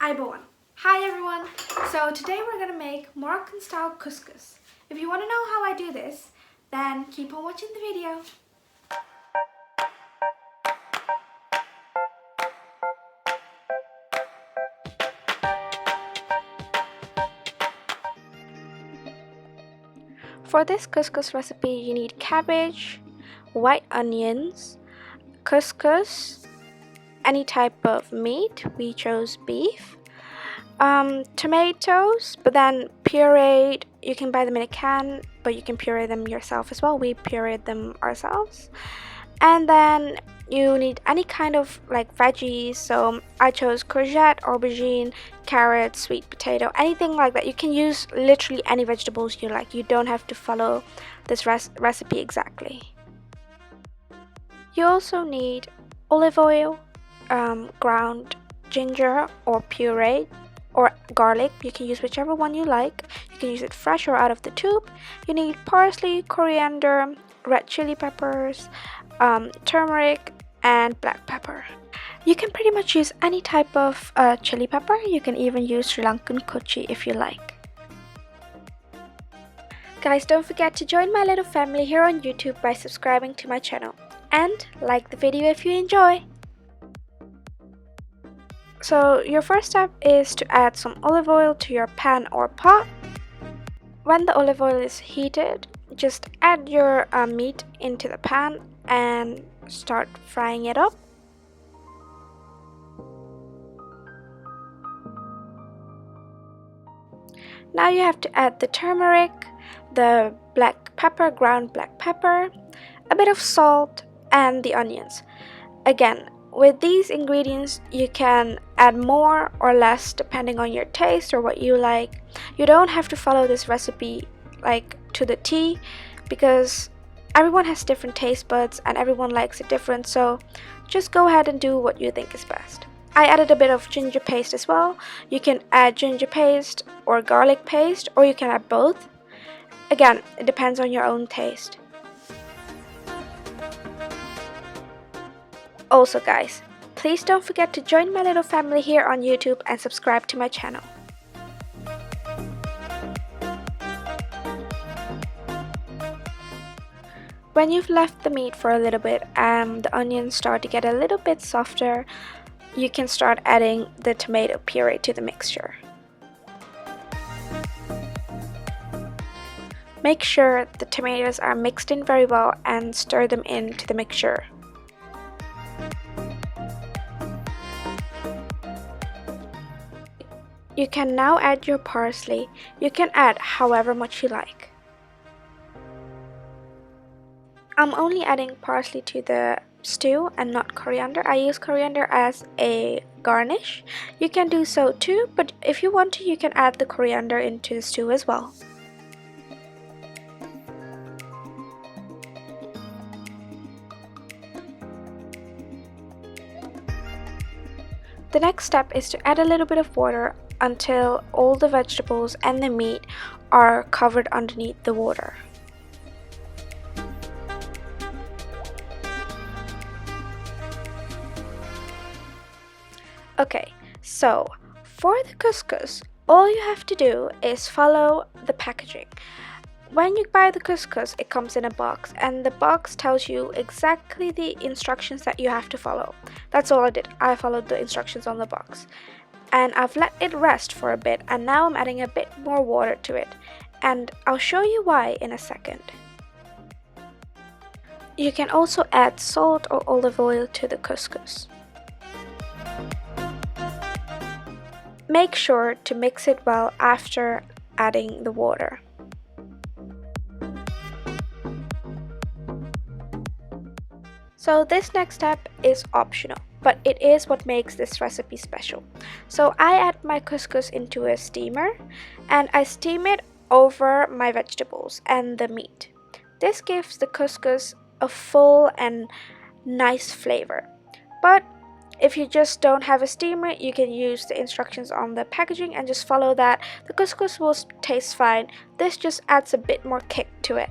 Ayubowan. Hi everyone! So today we're going to make Moroccan style couscous. If you want to know how I do this, then keep on watching the video. For this couscous recipe, you need cabbage, white onions, couscous, any type of meat. We chose beef. Tomatoes, but then pureed. You can buy them in a can, but you can puree them yourself as well. We pureed them ourselves. And then you need any kind of like veggies. So I chose courgette, aubergine, carrot, sweet potato, anything like that. You can use literally any vegetables you like. You don't have to follow this recipe exactly. You also need olive oil, ground ginger or pureed, or garlic. You can use whichever one you like. You can use it fresh or out of the tube. You need parsley, coriander, red chili peppers, turmeric, and black pepper. You can pretty much use any type of chili pepper. You can even use Sri Lankan kochi if you like. Guys, don't forget to join my little family here on YouTube by subscribing to my channel. And like the video if you enjoy. So your first step is to add some olive oil to your pan or pot. When the olive oil is heated, just add your meat into the pan and start frying it up. Now you have to add the turmeric, the black pepper, ground black pepper, a bit of salt, and the onions. Again, with these ingredients, you can add more or less depending on your taste or what you like. You don't have to follow this recipe like to the T because everyone has different taste buds and everyone likes it different, so just go ahead and do what you think is best. I added a bit of ginger paste as well. You can add ginger paste or garlic paste, or you can add both. Again, it depends on your own taste. Also guys, please don't forget to join my little family here on YouTube and subscribe to my channel. When you've left the meat for a little bit and the onions start to get a little bit softer, you can start adding the tomato puree to the mixture. Make sure the tomatoes are mixed in very well and stir them into the mixture. You can now add your parsley. You can add however much you like. I'm only adding parsley to the stew and not coriander. I use coriander as a garnish. You can do so too, but if you want to, you can add the coriander into the stew as well. The next step is to add a little bit of water until all the vegetables and the meat are covered underneath the water. Okay, so for the couscous, all you have to do is follow the packaging. When you buy the couscous, it comes in a box, and the box tells you exactly the instructions that you have to follow. That's all I did. I followed the instructions on the box. And I've let it rest for a bit, and now I'm adding a bit more water to it. And I'll show you why in a second. You can also add salt or olive oil to the couscous. Make sure to mix it well after adding the water. So this next step is optional, but it is what makes this recipe special. So I add my couscous into a steamer and I steam it over my vegetables and the meat. This gives the couscous a full and nice flavor. But if you just don't have a steamer, you can use the instructions on the packaging and just follow that. The couscous will taste fine. This just adds a bit more kick to it.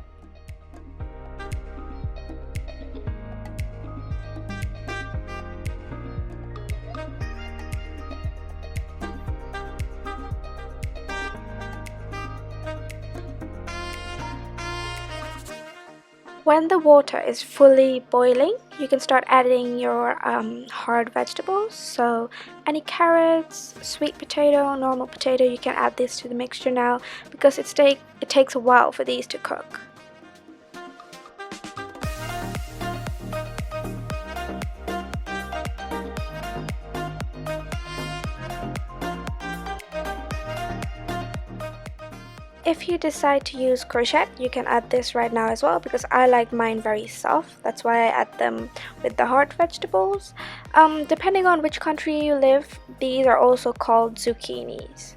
When the water is fully boiling, you can start adding your hard vegetables. So any carrots, sweet potato, normal potato, you can add this to the mixture now because it takes a while for these to cook. If you decide to use courgette, you can add this right now as well because I like mine very soft. That's why I add them with the hard vegetables. Depending on which country you live, these are also called zucchinis.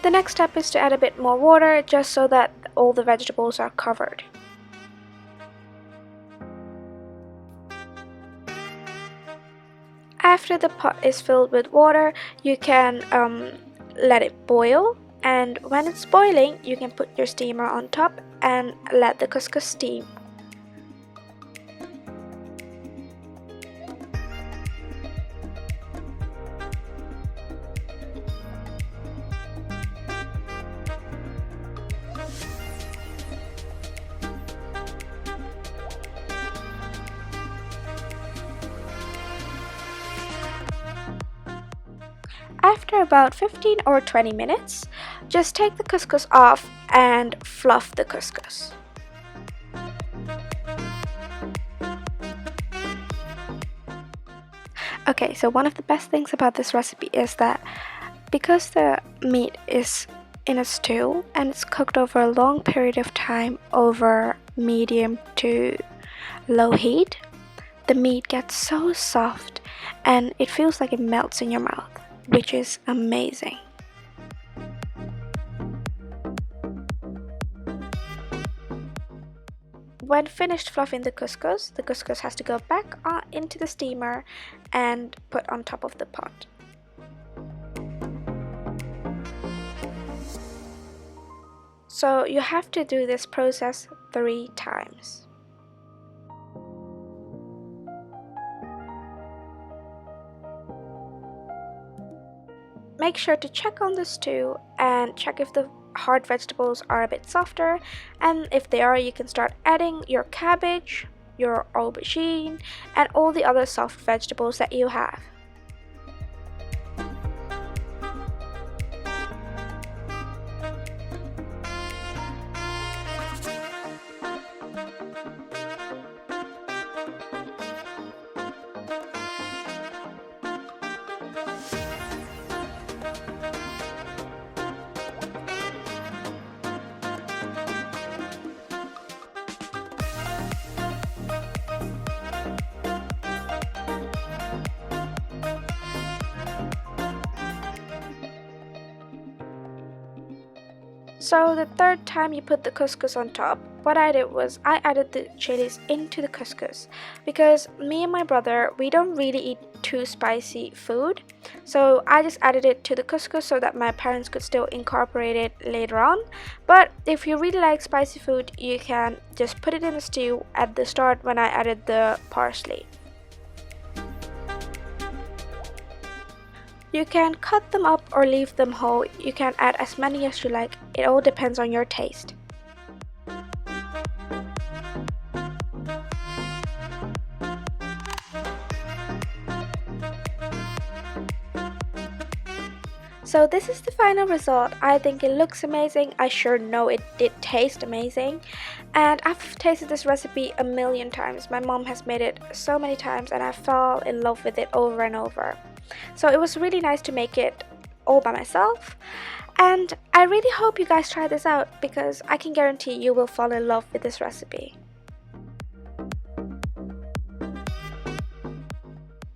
The next step is to add a bit more water just so that all the vegetables are covered. After the pot is filled with water, you can let it boil, and when it's boiling, you can put your steamer on top and let the couscous steam. After about 15 or 20 minutes, just take the couscous off and fluff the couscous. Okay, so one of the best things about this recipe is that because the meat is in a stew and it's cooked over a long period of time over medium to low heat, the meat gets so soft and it feels like it melts in your mouth, which is amazing. When finished fluffing the couscous has to go back into the steamer and put on top of the pot. So you have to do this process 3 times. Make sure to check on the stew and check if the hard vegetables are a bit softer, and if they are, you can start adding your cabbage, your aubergine, and all the other soft vegetables that you have. So the third time you put the couscous on top, what I did was I added the chilies into the couscous because me and my brother, we don't really eat too spicy food. So I just added it to the couscous so that my parents could still incorporate it later on. But if you really like spicy food, you can just put it in the stew at the start when I added the parsley. You can cut them up or leave them whole. You can add as many as you like. It all depends on your taste. So this is the final result. I think it looks amazing. I sure know it did taste amazing. And I've tasted this recipe a million times. My mom has made it so many times and I fell in love with it over and over. So it was really nice to make it all by myself. And I really hope you guys try this out because I can guarantee you will fall in love with this recipe.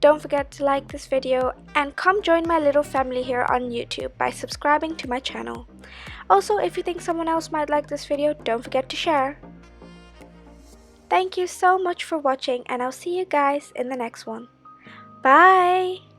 Don't forget to like this video and come join my little family here on YouTube by subscribing to my channel. Also, if you think someone else might like this video, don't forget to share. Thank you so much for watching and I'll see you guys in the next one. Bye!